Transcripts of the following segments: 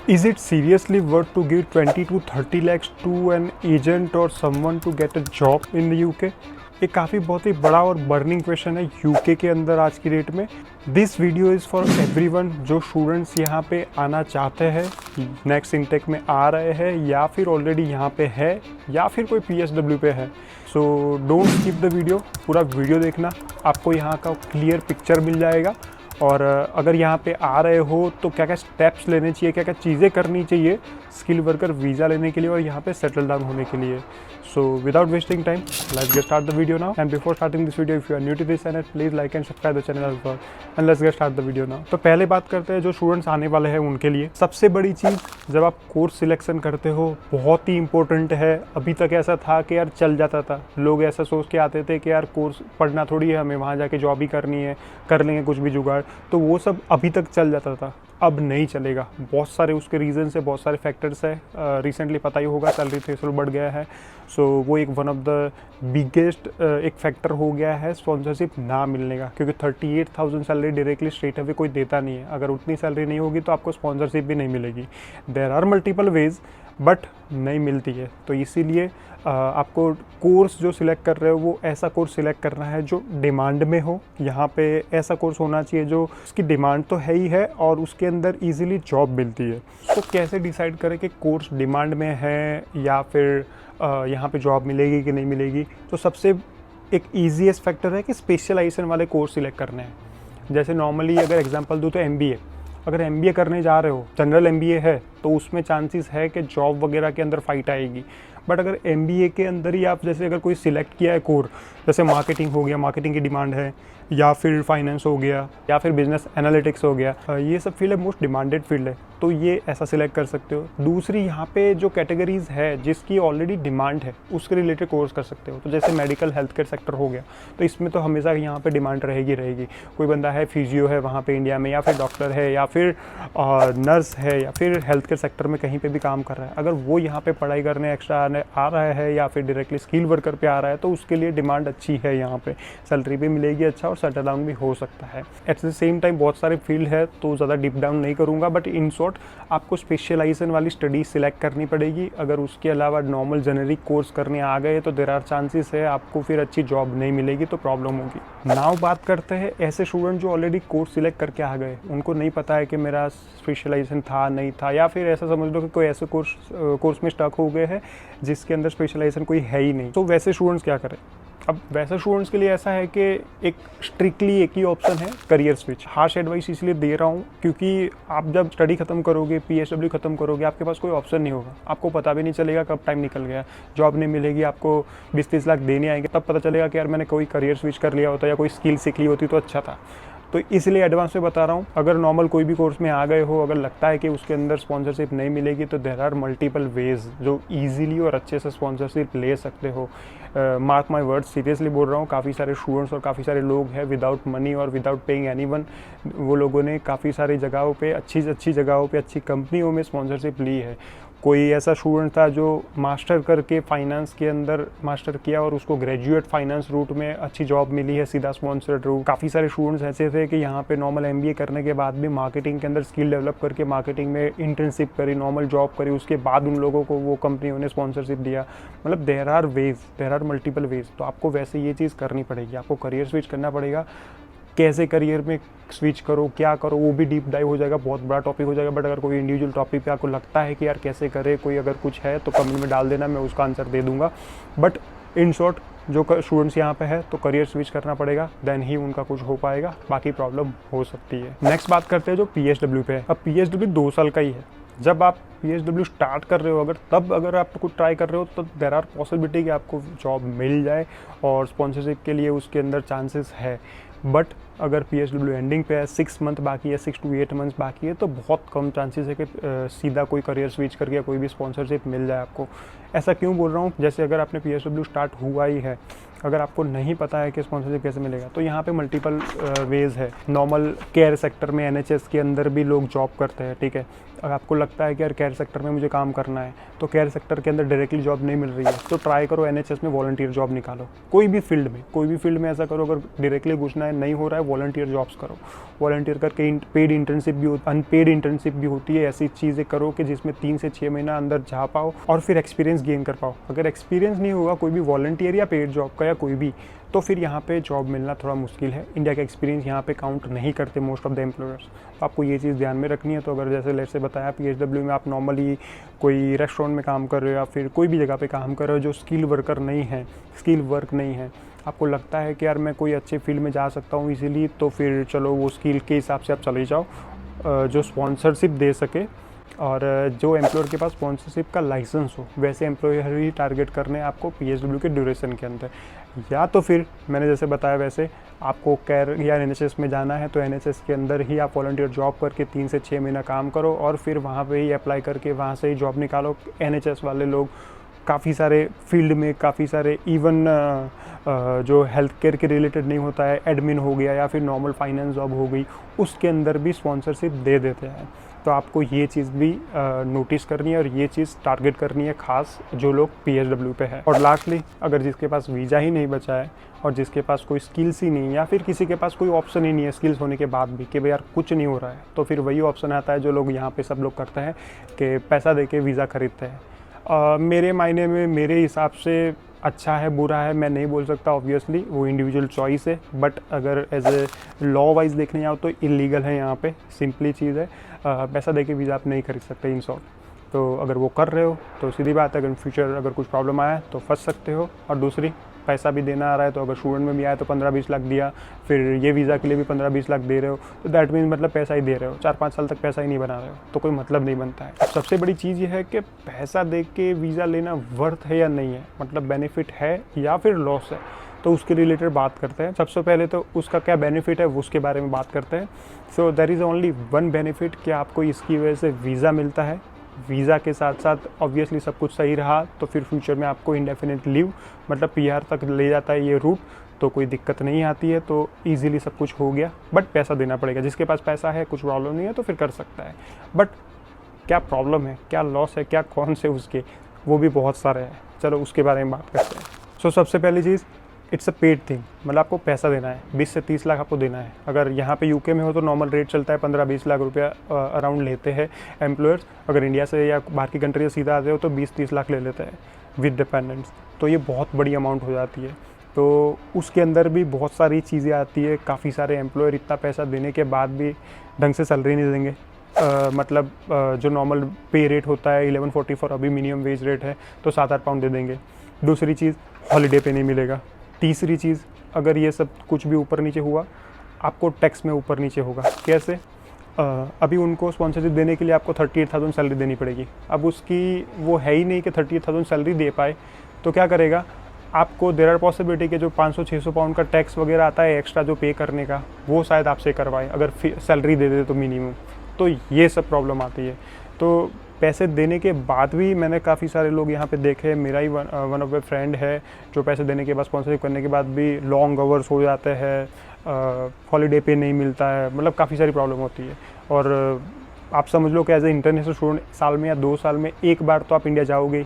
Is it seriously worth to give 20 to 30 lakhs to an agent or someone to get a job in the UK? ये काफ़ी बहुत ही बड़ा और burning question है UK के अंदर आज की डेट में। This video is for everyone जो स्टूडेंट्स यहाँ पे आना चाहते हैं, नेक्स्ट इनटेक में आ रहे हैं या फिर ऑलरेडी यहाँ पे है या फिर कोई PSW पे है। So don't skip the video, पूरा वीडियो देखना, आपको यहाँ का क्लियर पिक्चर मिल जाएगा। और अगर यहाँ पे आ रहे हो तो क्या क्या स्टेप्स लेने चाहिए, क्या क्या चीज़ें करनी चाहिए स्किल वर्कर वीज़ा लेने के लिए और यहाँ पे सेटल डाउन होने के लिए। So without wasting time let's get start the video now. And before starting this video, if you are new to this channel please like and subscribe the channel as well and let's get start the video now. तो पहले बात करते हैं जो students आने वाले हैं उनके लिए। सबसे बड़ी चीज़ जब आप कोर्स सिलेक्शन करते हो बहुत ही इंपॉर्टेंट है। अभी तक ऐसा था कि यार चल जाता था, लोग ऐसा सोच के आते थे कि यार कोर्स पढ़ना थोड़ी है, हमें वहाँ जाके जॉब ही करनी है, कर लेंगे कुछ भी जुगाड़, तो वो सब अभी तक चल जाता था। अब नहीं चलेगा, बहुत सारे उसके रीजंस है, बहुत सारे फैक्टर्स है। रिसेंटली पता ही होगा सैलरी थ्रेशोल्ड बढ़ गया है, सो वो एक वन ऑफ द बिगेस्ट एक फैक्टर हो गया है स्पॉन्सरशिप ना मिलने का, क्योंकि 38,000 सैलरी डायरेक्टली स्ट्रेट अवे कोई देता नहीं है। अगर उतनी सैलरी नहीं होगी तो आपको स्पॉन्सरशिप भी नहीं मिलेगी। There are multiple ways but नहीं मिलती है। तो इसीलिए आपको कोर्स जो सिलेक्ट कर रहे हो वो ऐसा कोर्स सिलेक्ट करना है जो डिमांड में हो। यहाँ पे ऐसा कोर्स होना चाहिए जो उसकी डिमांड तो है ही है और उसके अंदर इजीली जॉब मिलती है। तो कैसे डिसाइड करें कि कोर्स डिमांड में है या फिर यहाँ पे जॉब मिलेगी कि नहीं मिलेगी? तो सबसे एक ईजीएस्ट फैक्टर है कि स्पेशलाइजेशन वाले कोर्स सिलेक्ट करने हैं। जैसे नॉर्मली अगर एग्जांपल दूँ तो MBA, अगर MBA करने जा रहे हो, जनरल MBA है, तो उसमें चांसेस है कि जॉब वगैरह के अंदर फाइट आएगी। बट अगर MBA के अंदर ही आप जैसे अगर कोई सिलेक्ट किया है कोर, जैसे मार्केटिंग हो गया, मार्केटिंग की डिमांड है, या फिर फाइनेंस हो गया, या फिर बिजनेस एनालिटिक्स हो गया, ये सब फील्ड है, मोस्ट डिमांडेड फील्ड है, तो ये ऐसा सिलेक्ट कर सकते हो। दूसरी यहाँ पे जो कैटेगरीज है जिसकी ऑलरेडी डिमांड है उसके रिलेटेड कोर्स कर सकते हो। तो जैसे मेडिकल हेल्थ केयर सेक्टर हो गया, तो इसमें तो हमेशा यहाँ पे डिमांड रहेगी। कोई बंदा है फिजियो है वहाँ पे इंडिया में, या फिर डॉक्टर है, या फिर नर्स है, या फिर हेल्थ केयर सेक्टर में कहीं पे भी काम कर रहा है, अगर वो यहाँ पे पढ़ाई करने एक्स्ट्रा आ रहा है या फिर डायरेक्टली स्किल वर्कर पे आ रहा है, तो उसके लिए डिमांड अच्छी है। यहाँ पे सैलरी भी मिलेगी अच्छा और सेटल डाउन भी हो सकता है। एट द सेम टाइम बहुत सारे फील्ड है तो ज़्यादा डीप डाउन नहीं करूँगा, बट इन शॉर्ट आपको स्पेशलाइजेशन वाली स्टडी सिलेक्ट करनी पड़ेगी। अगर उसके अलावा नॉर्मल जेनेरिक कोर्स करने आ गए तो देयर आर चांसेस है आपको फिर अच्छी जॉब नहीं मिलेगी, तो प्रॉब्लम होगी। नाउ बात करते हैं ऐसे स्टूडेंट जो ऑलरेडी कोर्स सिलेक्ट करके आ गए, उनको नहीं पता है कि मेरा स्पेशलाइजेशन था नहीं था, या फिर ऐसा समझ लो कि कोई ऐसे कोर्स में स्टक हो गए हैं जिसके अंदर स्पेशलाइजेशन कोई है ही नहीं। तो वैसे स्टूडेंट्स क्या करें? अब वैसे स्टूडेंट्स के लिए ऐसा है कि एक स्ट्रिक्टली एक ही ऑप्शन है, करियर स्विच। हार्श एडवाइस इसलिए दे रहा हूँ क्योंकि आप जब स्टडी खत्म करोगे, PSW खत्म करोगे, आपके पास कोई ऑप्शन नहीं होगा। आपको पता भी नहीं चलेगा कब टाइम निकल गया, जॉब नहीं मिलेगी, आपको 20-30 लाख देने आएंगे, तब पता चलेगा कि यार मैंने कोई करियर स्विच कर लिया होता या कोई स्किल सीख ली होती तो अच्छा था। तो इसलिए एडवांस में बता रहा हूँ, अगर नॉर्मल कोई भी कोर्स में आ गए हो, अगर लगता है कि उसके अंदर स्पॉन्सरशिप नहीं मिलेगी, तो देयर आर मल्टीपल वेज जो इजीली और अच्छे से स्पॉन्सरशिप ले सकते हो। मार्क माई वर्ड, सीरियसली बोल रहा हूँ, काफ़ी सारे स्टूडेंट्स और काफ़ी सारे लोग हैं विदाउट मनी और विदाउट पेइंग एनीवन, वो लोगों ने काफ़ी सारी जगहों पे अच्छी जगहों पे अच्छी कंपनियों में स्पॉन्सरशिप ली है। कोई ऐसा स्टूडेंट था जो मास्टर करके फाइनेंस के अंदर मास्टर किया और उसको ग्रेजुएट फाइनेंस रूट में अच्छी जॉब मिली है, सीधा स्पॉन्सर्ड रूट। काफ़ी सारे स्टूडेंट्स ऐसे थे कि यहाँ पे नॉर्मल MBA करने के बाद भी मार्केटिंग के अंदर स्किल डेवलप करके मार्केटिंग में इंटर्नशिप करी, नॉर्मल जॉब करी, उसके बाद उन लोगों को वो कंपनियों ने स्पॉन्सरशिप दिया। मतलब देयर आर मल्टीपल वेज। तो आपको वैसे ये चीज़ करनी पड़ेगी, आपको करियर स्विच करना पड़ेगा। कैसे करियर में स्विच करो, क्या करो, वो भी डीप डाइव हो जाएगा, बहुत बड़ा टॉपिक हो जाएगा। बट अगर कोई इंडिविजुअल टॉपिक पे आपको लगता है कि यार कैसे करे, कोई अगर कुछ है तो कमेंट में डाल देना, मैं उसका आंसर दे दूंगा। बट इन शॉर्ट जो स्टूडेंट्स यहाँ पे है तो करियर स्विच करना पड़ेगा, देन ही उनका कुछ हो पाएगा, बाकी प्रॉब्लम हो सकती है। नेक्स्ट बात करते हैं जो PSW पे है। अब PSW 2 साल का ही है। जब आप PSW स्टार्ट कर रहे हो, अगर आप कुछ ट्राई कर रहे हो, तो देयर आर पॉसिबिलिटी कि आपको जॉब मिल जाए और स्पॉन्सरशिप के लिए उसके अंदर चांसेस है। बट अगर PSW एंडिंग पे है, 6 मंथ बाकी है, 6 to 8 मंथ्स बाकी है, तो बहुत कम चांसेस है कि सीधा कोई करियर स्विच करके कोई भी स्पॉन्सरशिप मिल जाए आपको। ऐसा क्यों बोल रहा हूँ? जैसे अगर आपने PSW स्टार्ट हुआ ही है, अगर आपको नहीं पता है कि स्पॉन्सरशिप कैसे मिलेगा, तो यहाँ पे मल्टीपल वेज है। नॉर्मल केयर सेक्टर में NHS के अंदर भी लोग जॉब करते हैं, ठीक है। अगर आपको लगता है कि यार केयर सेक्टर में मुझे काम करना है, तो केयर सेक्टर के अंदर डायरेक्टली जॉब नहीं मिल रही है, तो ट्राई करो NHS में वॉलंटियर जॉब निकालो। कोई भी फील्ड में ऐसा करो। अगर डायरेक्टली घुसना है, नहीं हो रहा है, है वॉलंटियर जॉब्स करो, वॉलंटियर करके पेड इंटर्नशिप भी अनपेड इंटर्नशिप भी होती है, ऐसी चीज़ें करो कि जिसमें 3 से 6 महीना अंदर जा पाओ और फिर एक्सपीरियंस गेन कर पाओ। अगर एक्सपीरियंस नहीं होगा कोई भी वॉलंटियर या पेड जॉब का या कोई भी, तो फिर यहाँ पे जॉब मिलना थोड़ा मुश्किल है। इंडिया का एक्सपीरियंस यहाँ पे काउंट नहीं करते मोस्ट ऑफ द एम्प्लॉयर्स। तो आपको ये चीज़ ध्यान में रखनी है। तो अगर जैसे लेट से बताया PSW में आप नॉर्मली कोई रेस्टोरेंट में काम कर रहे हो या फिर कोई भी जगह पे काम कर रहे हो जो स्किल वर्कर नहीं है, स्किल वर्क नहीं है, आपको लगता है कि यार मैं कोई अच्छे फील्ड में जा सकता हूँ इजीली, तो फिर चलो वो स्किल के हिसाब से आप चले जाओ जो स्पॉन्सरशिप दे सके और जो एम्प्लॉयर के पास स्पॉन्सरशिप का लाइसेंस हो, वैसे एम्प्लॉयर ही टारगेट करने हैं आपको PSW के ड्यूरेशन के अंदर। या तो फिर मैंने जैसे बताया वैसे आपको कैर या NHS में जाना है तो NHS के अंदर ही आप वॉलंटियर जॉब करके 3 से 6 महीना काम करो और फिर वहाँ पे ही अप्लाई करके वहाँ से ही जॉब निकालो। NHS वाले लोग काफ़ी सारे फील्ड में, काफ़ी सारे इवन जो हेल्थ केयर के रिलेटेड नहीं होता है, एडमिन हो गया या फिर नॉर्मल फाइनेंस जॉब हो गई, उसके अंदर भी स्पॉन्सरशिप दे देते हैं। तो आपको ये चीज़ भी नोटिस करनी है और ये चीज़ टारगेट करनी है खास जो लोग PSW पे है। और लास्टली अगर जिसके पास वीज़ा ही नहीं बचा है और जिसके पास कोई स्किल्स ही नहीं है या फिर किसी के पास कोई ऑप्शन ही नहीं है स्किल्स होने के बाद भी कि भाई यार कुछ नहीं हो रहा है, तो फिर वही ऑप्शन आता है जो लोग यहाँ पे सब लोग करते हैं कि पैसा दे के वीज़ा खरीदते हैं। मेरे मायने में मेरे हिसाब से अच्छा है बुरा है मैं नहीं बोल सकता, ऑब्वियसली वो इंडिविजुअल चॉइस है। बट अगर एज ए लॉ वाइज देखने जाओ तो इलीगल है यहाँ पे, सिंपली चीज़ है। पैसा देके वीज़ा आप नहीं खरीद सकते इन शॉर्ट। तो अगर वो कर रहे हो तो सीधी बात है, अगर फ्यूचर अगर कुछ प्रॉब्लम आया तो फंस सकते हो। और दूसरी, पैसा भी देना आ रहा है, तो अगर स्टूडेंट में भी आया तो 15-20 लाख दिया, फिर ये वीज़ा के लिए भी 15-20 लाख दे रहे हो, तो दैट मीन्स मतलब पैसा ही दे रहे हो, 4-5 साल तक पैसा ही नहीं बना रहे हो, तो कोई मतलब नहीं बनता है। सबसे बड़ी चीज़ ये है कि पैसा दे के वीज़ा लेना वर्थ है या नहीं है, मतलब बेनिफिट है या फिर लॉस है, तो उसके रिलेटेड बात करते हैं। सबसे पहले तो उसका क्या बेनिफिट है उसके बारे में बात करते हैं। So there is only one benefit कि आपको इसकी वजह से वीज़ा मिलता है। वीज़ा के साथ साथ ऑब्वियसली सब कुछ सही रहा तो फिर फ्यूचर में आपको इंडेफिनिट लीव मतलब PR तक ले जाता है ये रूट, तो कोई दिक्कत नहीं आती है, तो ईजिली सब कुछ हो गया। बट पैसा देना पड़ेगा, जिसके पास पैसा है कुछ प्रॉब्लम नहीं है तो फिर कर सकता है। बट क्या प्रॉब्लम है, क्या लॉस है, क्या कौन से उसके, वो भी बहुत सारे हैं, चलो उसके बारे में बात करते हैं। सो सबसे पहली चीज़, इट्स अ पेड थिंग, मतलब आपको पैसा देना है, 20 से 30 लाख आपको देना है। अगर यहाँ पे UK में हो तो नॉर्मल रेट चलता है 15-20 लाख रुपया अराउंड लेते हैं एम्प्लॉयर्स। अगर इंडिया से या बाहर की कंट्री से सीधा आते हो तो 20-30 लाख ले लेते हैं विद डिपेंडेंट्स, तो ये बहुत बड़ी अमाउंट हो जाती है। तो उसके अंदर भी बहुत सारी चीज़ें आती है, काफ़ी सारे एम्प्लॉयर इतना पैसा देने के बाद भी ढंग से सैलरी नहीं देंगे। मतलब जो नॉर्मल पे रेट होता है 1144 अभी मिनिमम वेज रेट है, तो 7-8 पाउंड दे देंगे। दूसरी चीज़, हॉलीडे पे नहीं मिलेगा। तीसरी चीज़, अगर ये सब कुछ भी ऊपर नीचे हुआ आपको टैक्स में ऊपर नीचे होगा। कैसे? अभी उनको स्पॉन्सरशिप देने के लिए आपको 38,000 सैलरी देनी पड़ेगी। अब उसकी वो है ही नहीं कि 38,000 सैलरी दे पाए, तो क्या करेगा, आपको देयर आर पॉसिबिलिटी के जो 500-600 पाउंड का टैक्स वगैरह आता है एक्स्ट्रा जो पे करने का, वो शायद आपसे करवाए अगर सैलरी दे दे तो मिनिमम। तो ये सब प्रॉब्लम आती है। तो पैसे देने के बाद भी मैंने काफ़ी सारे लोग यहाँ पे देखे, मेरा ही वन ऑफ माई फ्रेंड है जो पैसे देने के बाद, स्पॉन्सरशिप करने के बाद भी लॉन्ग आवर्स हो जाते हैं, हॉलीडे पे नहीं मिलता है, मतलब काफ़ी सारी प्रॉब्लम होती है। और आप समझ लो कि एज ए इंटरनेशनल स्टूडेंट साल में या 2 साल में एक बार तो आप इंडिया जाओगे,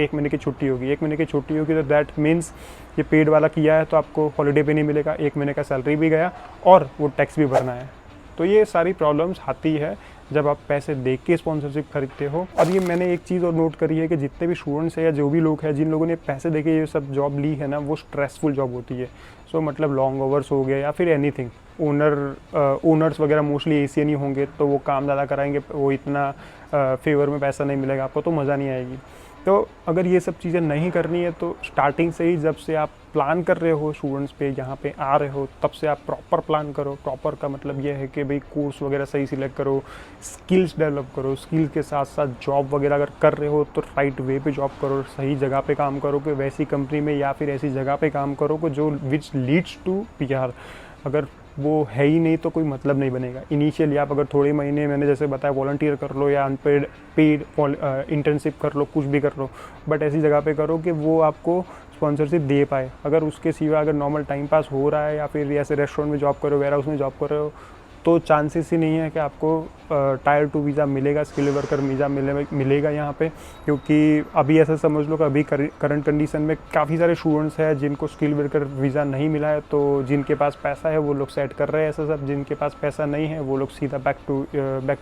1 महीने की छुट्टी होगी, 1 महीने की छुट्टी होगी, तो दैट मीन्स ये पेड वाला किया है तो आपको हॉलीडे पे नहीं मिलेगा, 1 महीने का सैलरी भी गया और वो टैक्स भी भरना है। तो ये सारी प्रॉब्लम्स आती है जब आप पैसे दे के स्पॉन्सरशिप खरीदते हो। और ये मैंने एक चीज़ और नोट करी है कि जितने भी स्टूडेंट्स हैं या जो भी लोग हैं जिन लोगों ने पैसे दे के ये सब जॉब ली है ना, वो स्ट्रेसफुल जॉब होती है। सो मतलब लॉन्ग आवर्स हो गया या फिर एनीथिंग, ओनर्स वगैरह मोस्टली एशियन ही होंगे, तो वो काम ज़्यादा कराएंगे, वो इतना फेवर में पैसा नहीं मिलेगा आपको, तो मज़ा नहीं आएगी। तो अगर ये सब चीज़ें नहीं करनी है तो स्टार्टिंग से ही जब से आप प्लान कर रहे हो स्टूडेंट्स पे यहाँ पे आ रहे हो, तब से आप प्रॉपर प्लान करो। प्रॉपर का मतलब ये है कि भाई कोर्स वगैरह सही सिलेक्ट करो, स्किल्स डेवलप करो, स्किल्स के साथ साथ जॉब वगैरह अगर कर रहे हो तो राइट वे पे जॉब करो, सही जगह पे काम करो कि वैसी कंपनी में या फिर ऐसी जगह पे काम करो कि जो विच लीड्स टू PR। अगर वो है ही नहीं तो कोई मतलब नहीं बनेगा। इनिशियली आप अगर थोड़े महीने, मैंने जैसे बताया, वॉलंटियर कर लो या अनपेड पेड इंटर्नशिप कर लो, कुछ भी कर लो, बट ऐसी जगह पे करो कि वो आपको स्पॉन्सरशिप दे पाए। अगर उसके सिवा अगर नॉर्मल टाइम पास हो रहा है या फिर ऐसे रेस्टोरेंट में जॉब करो, वेयर हाउस में जॉब कर रहे हो, तो चांसेस ही नहीं है कि आपको टायर 2 वीज़ा मिलेगा, स्किल वर्कर वीज़ा मिलेगा यहाँ पे, क्योंकि अभी ऐसा समझ लो कि अभी करंट कंडीशन में काफ़ी सारे स्टूडेंट्स हैं जिनको स्किल वर्कर वीज़ा नहीं मिला है। तो जिनके पास पैसा है वो लोग सेट कर रहे हैं ऐसा सब, जिनके पास पैसा नहीं है वो लोग सीधा बैक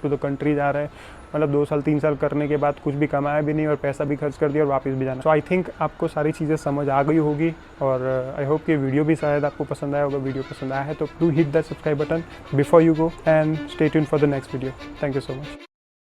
टू द कंट्री जा रहे हैं। मतलब 2 साल 3 साल करने के बाद कुछ भी कमाया भी नहीं और पैसा भी खर्च कर दिया और वापस भी जाना। सो आई थिंक आपको सारी चीज़ें समझ आ गई होगी, और आई होप कि वीडियो भी शायद आपको पसंद आया होगा। वीडियो पसंद आया है तो do hit the subscribe button before you go, and stay tuned for the next video. Thank you so much.